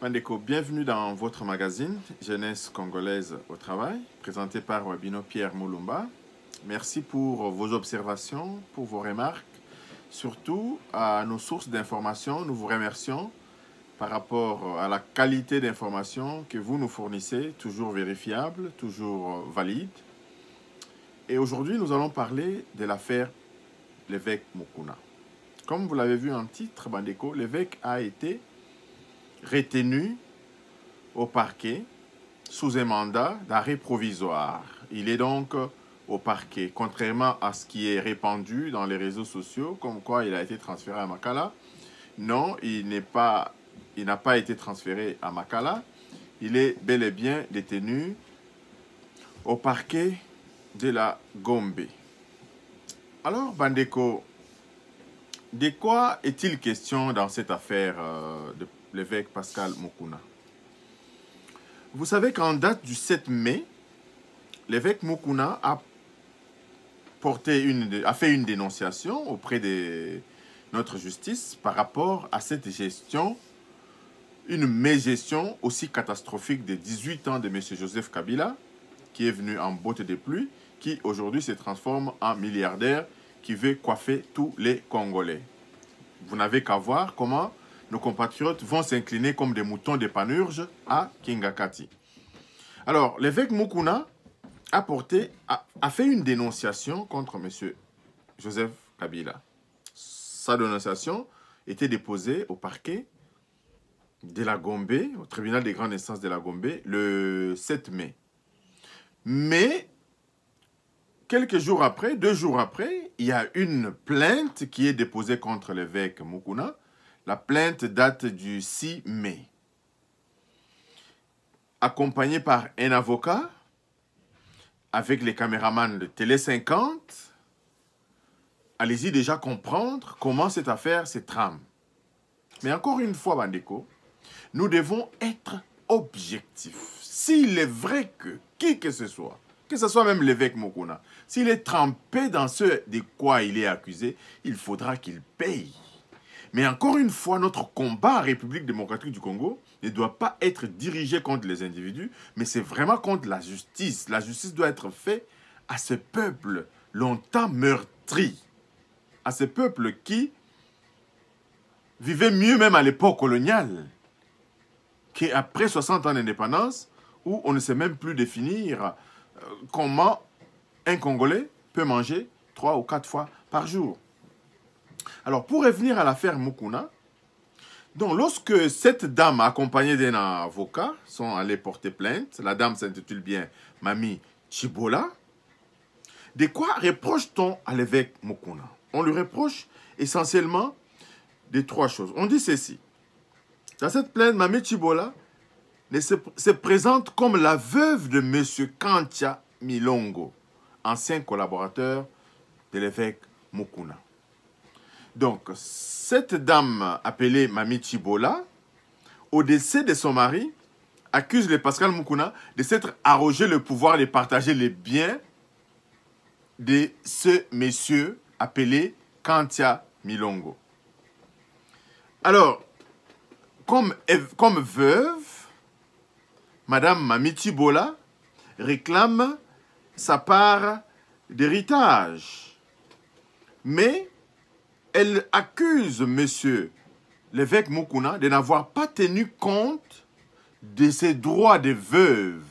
Mandeko, bienvenue dans votre magazine Jeunesse congolaise au travail, présenté par Wabino Pierre Moulumba. Merci pour vos observations, pour vos remarques, surtout à nos sources d'informations. Nous vous remercions par rapport à la qualité d'informations que vous nous fournissez, toujours vérifiable, toujours valide. Et aujourd'hui, nous allons parler de l'affaire l'évêque Mukuna. Comme vous l'avez vu en titre, Bandeko, l'évêque a été retenu au parquet sous un mandat d'arrêt provisoire. Il est donc au parquet, contrairement à ce qui est répandu dans les réseaux sociaux, comme quoi il a été transféré à Makala. Non, il n'a pas été transféré à Makala. Il est bel et bien détenu au parquet de la Gombe. Alors, Bandeko, de quoi est-il question dans cette affaire de l'évêque Pascal Mukuna? Vous savez qu'en date du 7 mai, l'évêque Mukuna a fait une dénonciation auprès de notre justice par rapport à cette gestion, une mégestion aussi catastrophique de 18 ans de M. Joseph Kabila, qui est venu en botte de pluie, qui aujourd'hui se transforme en milliardaire qui veut coiffer tous les Congolais. Vous n'avez qu'à voir comment nos compatriotes vont s'incliner comme des moutons de panurge à Kingakati. Alors, l'évêque Mukuna a fait une dénonciation contre M. Joseph Kabila. Sa dénonciation était déposée au parquet de la Gombe, au tribunal des grandes instances de la Gombe, le 7 mai. Mais, quelques jours après, 2 jours après, il y a une plainte qui est déposée contre l'évêque Mukuna. La plainte date du 6 mai. Accompagné par un avocat, avec les caméramans de Télé 50, allez-y déjà comprendre comment cette affaire se trame. Mais encore une fois, Bandeko, nous devons être objectifs. S'il est vrai que qui que ce soit même l'évêque Mukuna, s'il est trempé dans ce de quoi il est accusé, il faudra qu'il paye. Mais encore une fois, notre combat en République démocratique du Congo ne doit pas être dirigé contre les individus, mais c'est vraiment contre la justice. La justice doit être faite à ce peuple longtemps meurtri, à ce peuple qui vivait mieux même à l'époque coloniale qu'après 60 ans d'indépendance, où on ne sait même plus définir comment un Congolais peut manger 3 ou 4 fois par jour. Alors, pour revenir à l'affaire Mukuna, donc lorsque cette dame accompagnée d'un avocat sont allés porter plainte, la dame s'intitule bien Mami Chibola, de quoi reproche-t-on à l'évêque Mukuna? On lui reproche essentiellement de 3 choses. On dit ceci. Dans cette plainte, Mami Chibola se présente comme la veuve de M. Kantia Milongo, ancien collaborateur de l'évêque Mukuna. Donc, cette dame appelée Mami Chibola, au décès de son mari, accuse le Pascal Mukuna de s'être arrogé le pouvoir de partager les biens de ce monsieur appelé Kantia Milongo. Alors, comme veuve, Madame Mami Chibola réclame sa part d'héritage. Mais elle accuse monsieur l'évêque Mukuna de n'avoir pas tenu compte de ses droits de veuve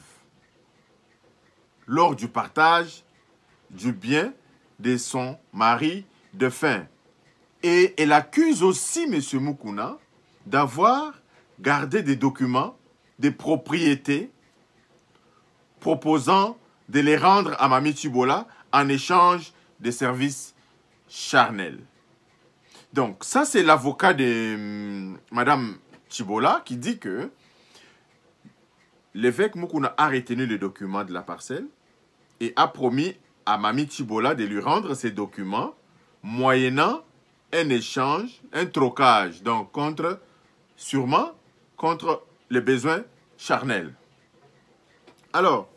lors du partage du bien de son mari défunt. Et elle accuse aussi monsieur Mukuna d'avoir gardé des documents, des propriétés, proposant de les rendre à Mami Chibola en échange des services charnels. Donc, ça, c'est l'avocat de Madame Chibola qui dit que l'évêque Mukuna a retenu les documents de la parcelle et a promis à Mami Chibola de lui rendre ces documents moyennant un échange, un trocage, donc sûrement contre les besoins charnels. Alors,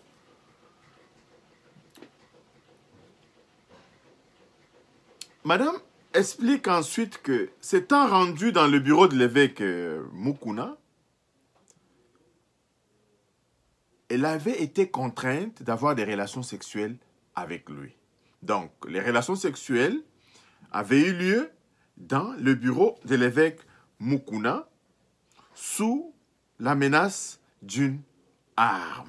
Madame explique ensuite que s'étant rendu dans le bureau de l'évêque Mukuna, elle avait été contrainte d'avoir des relations sexuelles avec lui. Donc, les relations sexuelles avaient eu lieu dans le bureau de l'évêque Mukuna sous la menace d'une arme.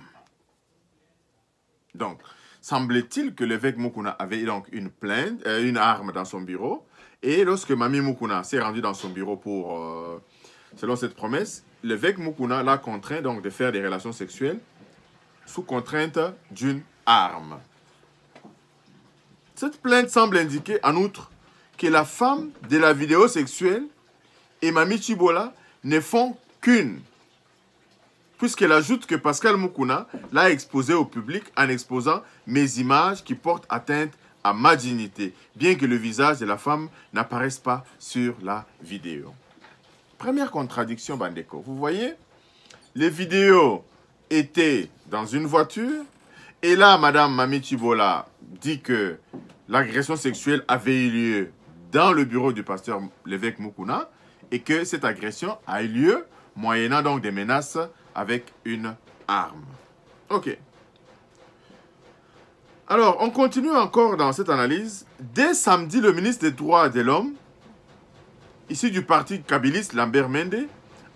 Donc, semble-t-il que l'évêque Mukuna avait donc une arme dans son bureau. Et lorsque Mami Mukuna s'est rendue dans son bureau pour, selon cette promesse, l'évêque Mukuna l'a contraint donc de faire des relations sexuelles sous contrainte d'une arme. Cette plainte semble indiquer en outre que la femme de la vidéo sexuelle et Mami Chibola ne font qu'une, puisqu'elle ajoute que Pascal Mukuna l'a exposé au public en exposant mes images qui portent atteinte à ma dignité, bien que le visage de la femme n'apparaisse pas sur la vidéo. Première contradiction, Bandeko. Vous voyez, les vidéos étaient dans une voiture, et là, Madame Mami Chibola dit que l'agression sexuelle avait eu lieu dans le bureau du pasteur l'évêque Mukuna, et que cette agression a eu lieu moyennant donc des menaces avec une arme. Ok. Alors, on continue encore dans cette analyse. Dès samedi, le ministre des Droits de l'Homme, issu du parti kabyliste Lambert Mende,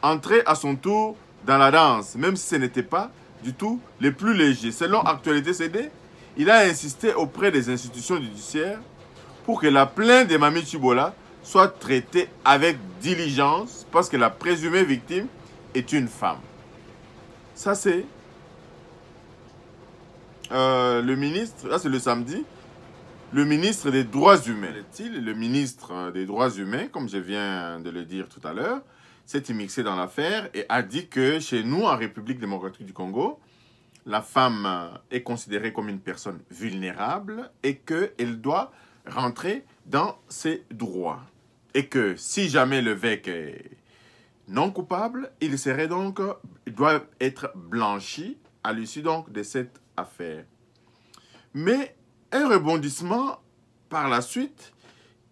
entrait à son tour dans la danse, même si ce n'était pas du tout les plus légers. Selon Actualité CD, il a insisté auprès des institutions judiciaires pour que la plainte de Mami Chibola soit traitée avec diligence parce que la présumée victime est une femme. Ça, c'est le ministre, là c'est le samedi, le ministre des Droits Humains. Le ministre des Droits Humains, comme je viens de le dire tout à l'heure, s'est immiscé dans l'affaire et a dit que chez nous, en République démocratique du Congo, la femme est considérée comme une personne vulnérable et qu'elle doit rentrer dans ses droits. Et que si jamais l'évêque est non coupable, il doit être blanchi à l'issue donc de cette affaire. Mais un rebondissement par la suite,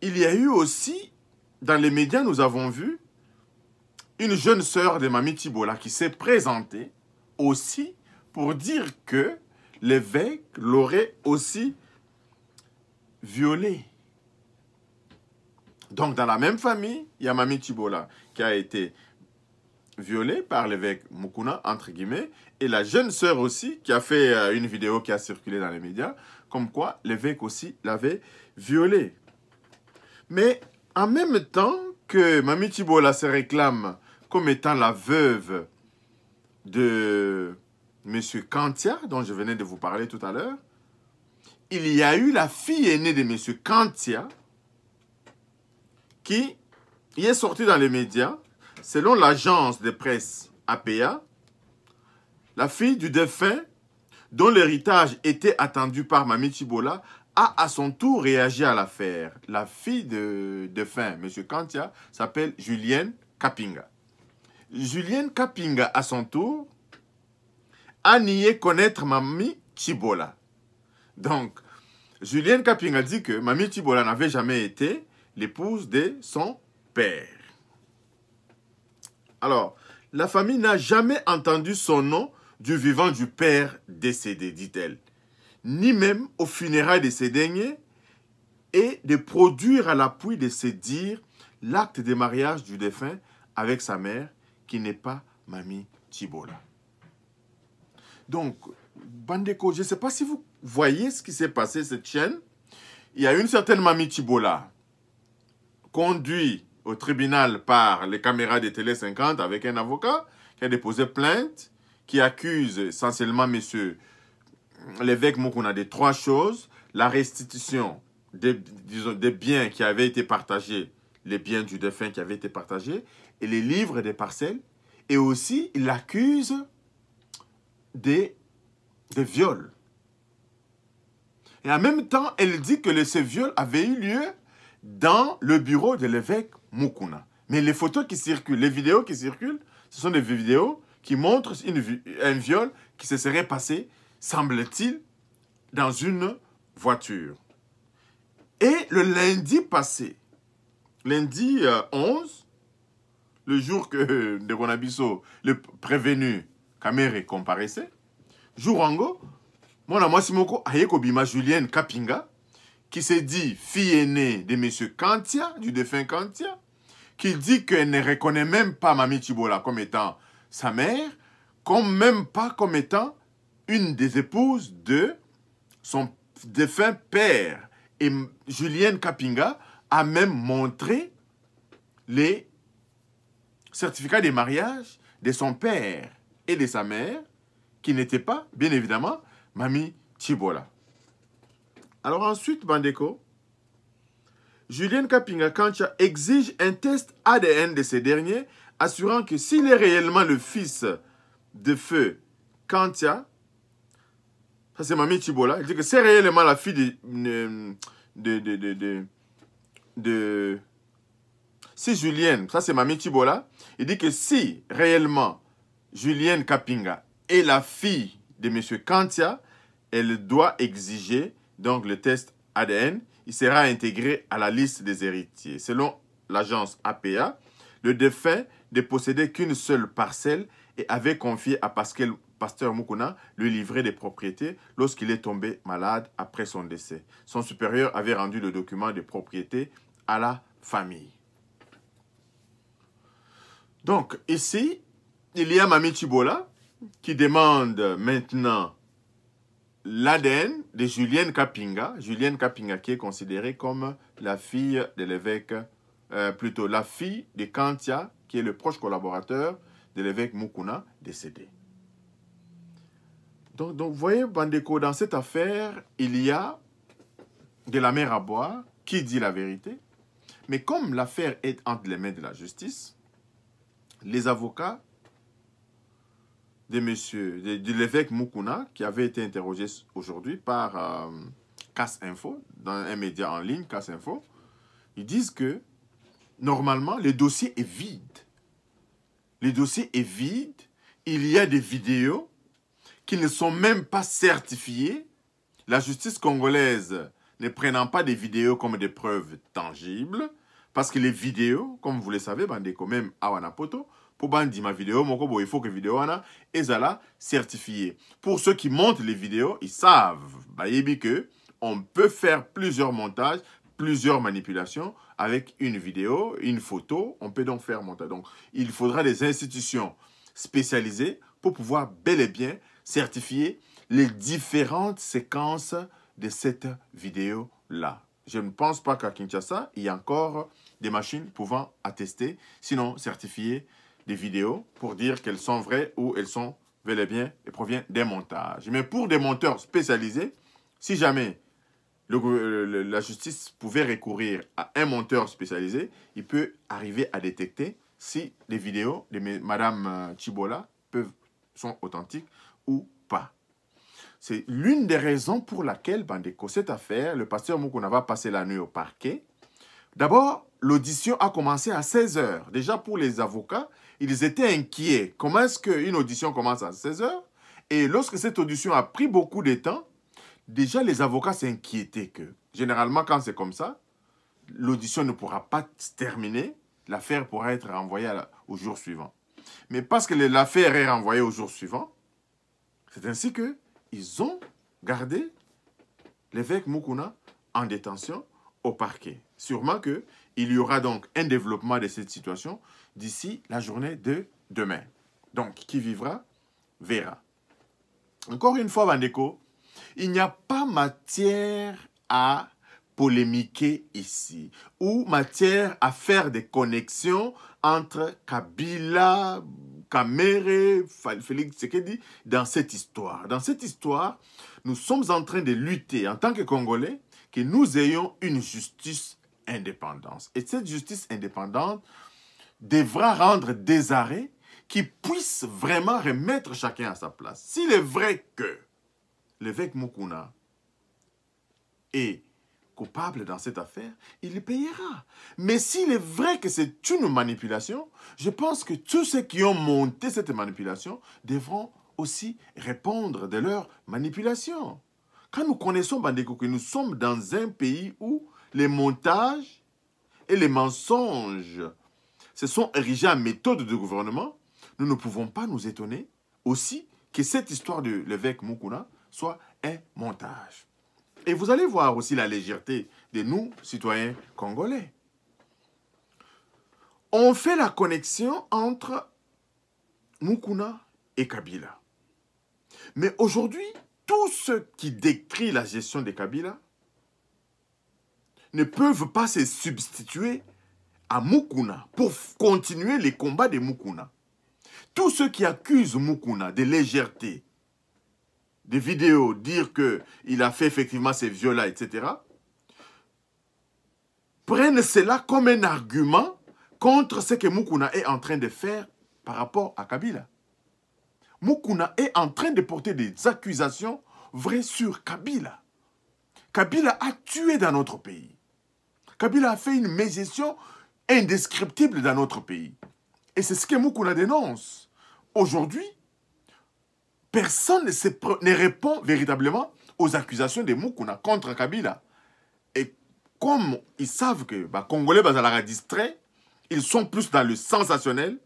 il y a eu aussi, dans les médias, nous avons vu une jeune sœur de Mami Chibola qui s'est présentée aussi pour dire que l'évêque l'aurait aussi violée. Donc, dans la même famille, il y a Mami Chibola qui a été violée par l'évêque Mukuna, entre guillemets, et la jeune sœur aussi qui a fait une vidéo qui a circulé dans les médias, comme quoi l'évêque aussi l'avait violée. Mais en même temps que Mami Chibola se réclame comme étant la veuve de M. Kantia, dont je venais de vous parler tout à l'heure, il y a eu la fille aînée de M. Kantia, qui est sorti dans les médias, selon l'agence de presse APA, la fille du défunt, dont l'héritage était attendu par Mami Chibola, a à son tour réagi à l'affaire. La fille de défunt, M. Kantia, s'appelle Julienne Kapinga. Julienne Kapinga, à son tour, a nié connaître Mami Chibola. Donc, Julienne Kapinga dit que Mami Chibola n'avait jamais été l'épouse de son père. Alors, la famille n'a jamais entendu son nom du vivant du père décédé, dit-elle, ni même aux funérailles de ces derniers, et de produire à l'appui de ces dires l'acte de mariage du défunt avec sa mère, qui n'est pas Mami Chibola. Donc, Bandeko, je ne sais pas si vous voyez ce qui s'est passé, cette chaîne. Il y a une certaine Mami Chibola, conduit au tribunal par les caméras de Télé 50 avec un avocat qui a déposé plainte, qui accuse essentiellement monsieur l'évêque Mukuna de 3 choses: la restitution des biens qui avaient été partagés, les biens du défunt qui avaient été partagés, et les livres des parcelles, et aussi il accuse des viols. Et en même temps, elle dit que ces viols avaient eu lieu dans le bureau de l'évêque Mukuna. Mais les photos qui circulent, les vidéos qui circulent, ce sont des vidéos qui montrent un viol qui se serait passé, semble-t-il, dans une voiture. Et le lundi passé, lundi 11, le jour que Ndegonabiso, le prévenu Kamere, comparaissait, Jourango, mon ami Simoko, Ayeko Bima Julienne Kapinga, qui s'est dit fille aînée de M. Kantia, du défunt Kantia, qui dit qu'elle ne reconnaît même pas Mami Chibola comme étant sa mère, comme même pas comme étant une des épouses de son défunt père. Et Julienne Kapinga a même montré les certificats de mariage de son père et de sa mère, qui n'étaient pas, bien évidemment, Mami Chibola. Alors ensuite, Bandeko, Julienne Kapinga Kantia exige un test ADN de ces derniers, assurant que s'il est réellement le fils de feu Kantia, ça c'est Mami Chibola, il dit que c'est réellement la fille si Julienne, ça c'est Mami Chibola, il dit que si réellement Julienne Kapinga est la fille de M. Kantia, elle doit exiger donc le test ADN. Il sera intégré à la liste des héritiers. Selon l'agence APA, le défunt ne possédait qu'une seule parcelle et avait confié à Pasteur Mukuna le livret des propriétés lorsqu'il est tombé malade après son décès. Son supérieur avait rendu le document de propriété à la famille. Donc, ici, il y a Mami Chibola qui demande maintenant l'ADN de Julienne Kapinga. Julienne Kapinga qui est considérée comme la fille de l'évêque, plutôt la fille de Kantia, qui est le proche collaborateur de l'évêque Mukuna décédé. Donc, vous voyez, Bandeko, dans cette affaire, il y a de la mer à boire qui dit la vérité. Mais comme l'affaire est entre les mains de la justice, les avocats de l'évêque Mukuna, qui avait été interrogé aujourd'hui par Casse Info, dans un média en ligne, Casse Info, ils disent que normalement, le dossier est vide. Le dossier est vide. Il y a des vidéos qui ne sont même pas certifiées. La justice congolaise ne prenant pas des vidéos comme des preuves tangibles, parce que les vidéos, comme vous le savez, Bandeko, même à Wanapoto, pour bandi ma vidéo, il faut que la vidéo soit certifiée. Pour ceux qui montent les vidéos, ils savent que on peut faire plusieurs montages, plusieurs manipulations avec une vidéo, une photo. On peut donc faire montage. Donc, il faudra des institutions spécialisées pour pouvoir bel et bien certifier les différentes séquences de cette vidéo-là. Je ne pense pas qu'à Kinshasa, il y a encore des machines pouvant attester, sinon certifier des vidéos pour dire qu'elles sont vraies ou elles sont bel et bien et proviennent des montages. Mais pour des monteurs spécialisés, si jamais la justice pouvait recourir à un monteur spécialisé, il peut arriver à détecter si les vidéos de Madame Chibola sont authentiques ou pas. C'est l'une des raisons pour laquelle, Bandeko, cette affaire, le pasteur Mukuna va passer la nuit au parquet. D'abord, l'audition a commencé à 16 h. Déjà, pour les avocats, ils étaient inquiets. Comment est-ce qu'une audition commence à 16 h? Et lorsque cette audition a pris beaucoup de temps, déjà, les avocats s'inquiétaient que, généralement, quand c'est comme ça, l'audition ne pourra pas se terminer. L'affaire pourra être renvoyée au jour suivant. Mais parce que l'affaire est renvoyée au jour suivant, c'est ainsi qu'ils ont gardé l'évêque Mukuna en détention au parquet. Sûrement qu'il y aura donc un développement de cette situation d'ici la journée de demain. Donc, qui vivra, verra. Encore une fois, Bandeko, il n'y a pas matière à polémiquer ici, ou matière à faire des connexions entre Kabila, Kamere, Félix Tshisekedi dans cette histoire. Dans cette histoire, nous sommes en train de lutter en tant que Congolais que nous ayons une justice indépendante. Et cette justice indépendante devra rendre des arrêts qui puissent vraiment remettre chacun à sa place. S'il est vrai que l'évêque Mukuna est coupable dans cette affaire, il le payera. Mais s'il est vrai que c'est une manipulation, je pense que tous ceux qui ont monté cette manipulation devront aussi répondre de leur manipulation. Quand nous connaissons, Bandeko, que nous sommes dans un pays où les montages et les mensonges se sont érigés en méthode de gouvernement, nous ne pouvons pas nous étonner aussi que cette histoire de l'évêque Mukuna soit un montage. Et vous allez voir aussi la légèreté de nous, citoyens congolais. On fait la connexion entre Mukuna et Kabila. Mais aujourd'hui, tous ceux qui décrient la gestion de Kabila ne peuvent pas se substituer à Mukuna pour continuer les combats de Mukuna. Tous ceux qui accusent Mukuna de légèreté, des vidéos, dire qu'il a fait effectivement ces viols-là, etc., prennent cela comme un argument contre ce que Mukuna est en train de faire par rapport à Kabila. Mukuna est en train de porter des accusations vraies sur Kabila. Kabila a tué dans notre pays. Kabila a fait une mégestion indescriptible dans notre pays. Et c'est ce que Mukuna dénonce. Aujourd'hui, personne ne répond véritablement aux accusations de Mukuna contre Kabila. Et comme ils savent que les Congolais sont distraits, ils sont plus dans le sensationnel.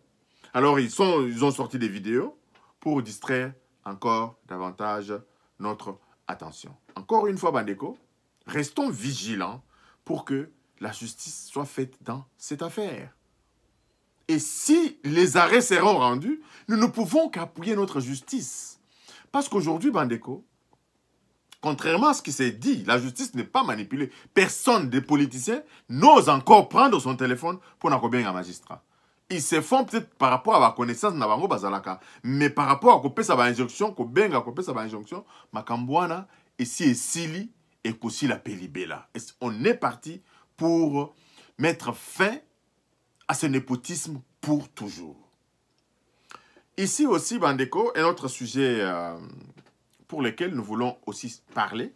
Alors ils ont sorti des vidéos pour distraire encore davantage notre attention. Encore une fois, Bandeko, restons vigilants pour que la justice soit faite dans cette affaire. Et si les arrêts seront rendus, nous ne pouvons qu'appuyer notre justice. Parce qu'aujourd'hui, Bandeko, contrairement à ce qui s'est dit, la justice n'est pas manipulée. Personne des politiciens n'ose encore prendre son téléphone pour n'accompagner un magistrat. Ils se font peut-être par rapport à la connaissance de Nabango Bazalaka, mais par rapport à couper sa injonction, Makambouana, ici et Sili, et aussi la Pelibela. On est parti pour mettre fin à ce népotisme pour toujours. Ici aussi, Bandeko, un autre sujet pour lequel nous voulons aussi parler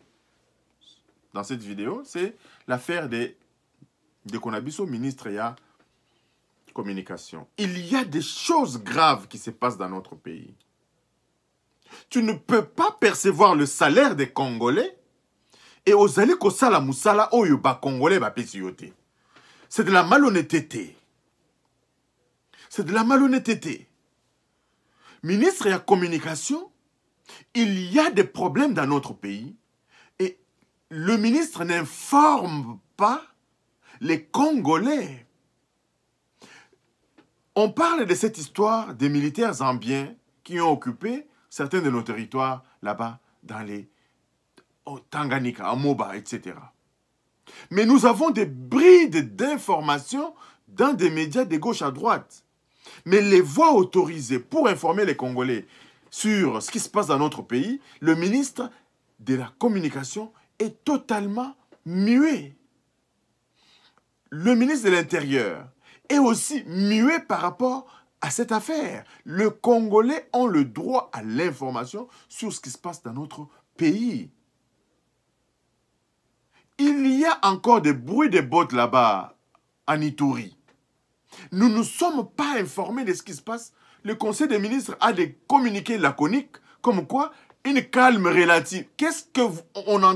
dans cette vidéo, c'est l'affaire de Konabiso, ministre et à communication. Il y a des choses graves qui se passent dans notre pays. Tu ne peux pas percevoir le salaire des Congolais et osali kosala musala oyo ba Congolais ba pesioté. C'est de la malhonnêteté. C'est de la malhonnêteté. Ministre et à communication, il y a des problèmes dans notre pays et le ministre n'informe pas les Congolais. On parle de cette histoire des militaires zambiens qui ont occupé certains de nos territoires là-bas dans les Tanganyika, à Moba, etc. Mais nous avons des brides d'informations dans des médias de gauche à droite. Mais les voix autorisées pour informer les Congolais sur ce qui se passe dans notre pays, le ministre de la Communication est totalement muet. Le ministre de l'Intérieur est aussi muet par rapport à cette affaire. Les Congolais ont le droit à l'information sur ce qui se passe dans notre pays. Il y a encore des bruits de bottes là-bas, en Ituri. Nous ne sommes pas informés de ce qui se passe. Le Conseil des ministres a des communiqués laconiques, comme quoi une calme relative. Qu'est-ce que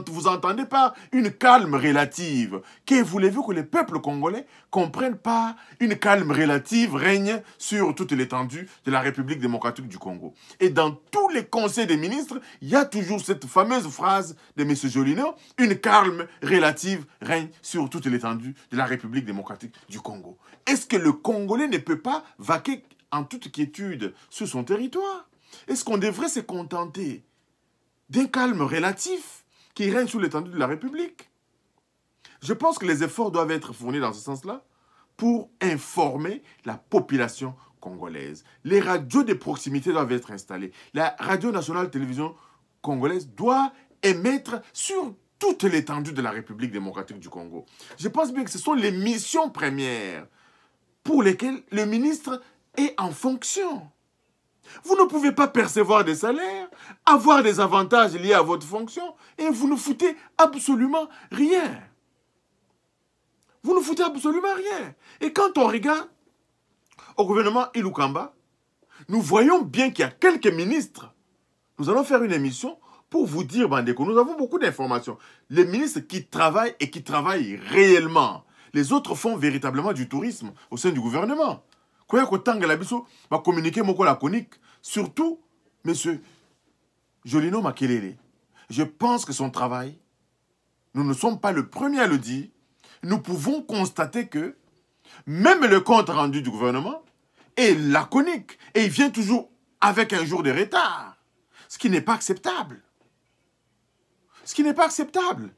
vous entendez par une calme relative? Que voulez-vous que le peuple congolais comprenne par une calme relative règne sur toute l'étendue de la République démocratique du Congo? Et dans tous les conseils des ministres, il y a toujours cette fameuse phrase de M. Jolino, une calme relative règne sur toute l'étendue de la République démocratique du Congo. Est-ce que le Congolais ne peut pas vaquer en toute quiétude sur son territoire? Est-ce qu'on devrait se contenter d'un calme relatif qui règne sous l'étendue de la République? Je pense que les efforts doivent être fournis dans ce sens-là pour informer la population congolaise. Les radios de proximité doivent être installées. La Radio Nationale Télévision Congolaise doit émettre sur toute l'étendue de la République démocratique du Congo. Je pense bien que ce sont les missions premières pour lesquelles le ministre est en fonction. Vous ne pouvez pas percevoir des salaires, avoir des avantages liés à votre fonction, et vous ne foutez absolument rien. Vous ne foutez absolument rien. Et quand on regarde au gouvernement Ilukamba, nous voyons bien qu'il y a quelques ministres. Nous allons faire une émission pour vous dire, Bandeko, nous avons beaucoup d'informations. Les ministres qui travaillent et qui travaillent réellement. Les autres font véritablement du tourisme au sein du gouvernement. Surtout, M. Jolino Makelele, je pense que son travail, nous ne sommes pas le premier à le dire, nous pouvons constater que même le compte rendu du gouvernement est laconique et il vient toujours avec un jour de retard. Ce qui n'est pas acceptable. Ce qui n'est pas acceptable.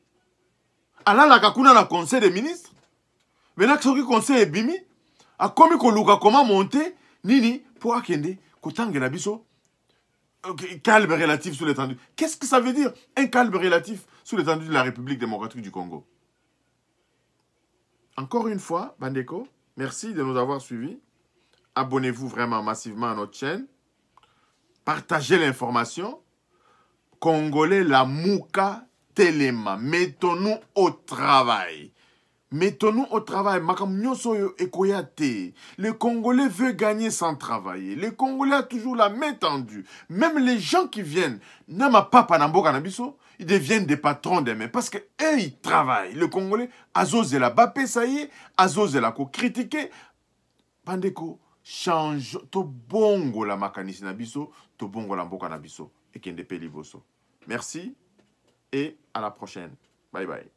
Alors, la kakuna na conseil des ministres, maintenant que le conseil est bimi, a commis que comment monter, nini, pour akende, kotange na biso, calme relatif sur l'étendue. Qu'est-ce que ça veut dire, un calme relatif sur l'étendue de la République démocratique du Congo? Encore une fois, Bandeko, merci de nous avoir suivis. Abonnez-vous vraiment massivement à notre chaîne. Partagez l'information. Congolais, la mouka telema. Mettons-nous au travail. Mettons-nous au travail. Le Congolais veut gagner sans travailler. Le Congolais a toujours la main tendue. Même les gens qui viennent, ils deviennent des patrons d'eux-mêmes. Parce qu'eux, ils travaillent. Le Congolais, Azose la bapé, ça y est. Azose la critiquer. Bandeko, change. To bongo la makanisi na biso. To bongo la mboka na biso. Et kende pe liboso. Merci. Et à la prochaine. Bye bye.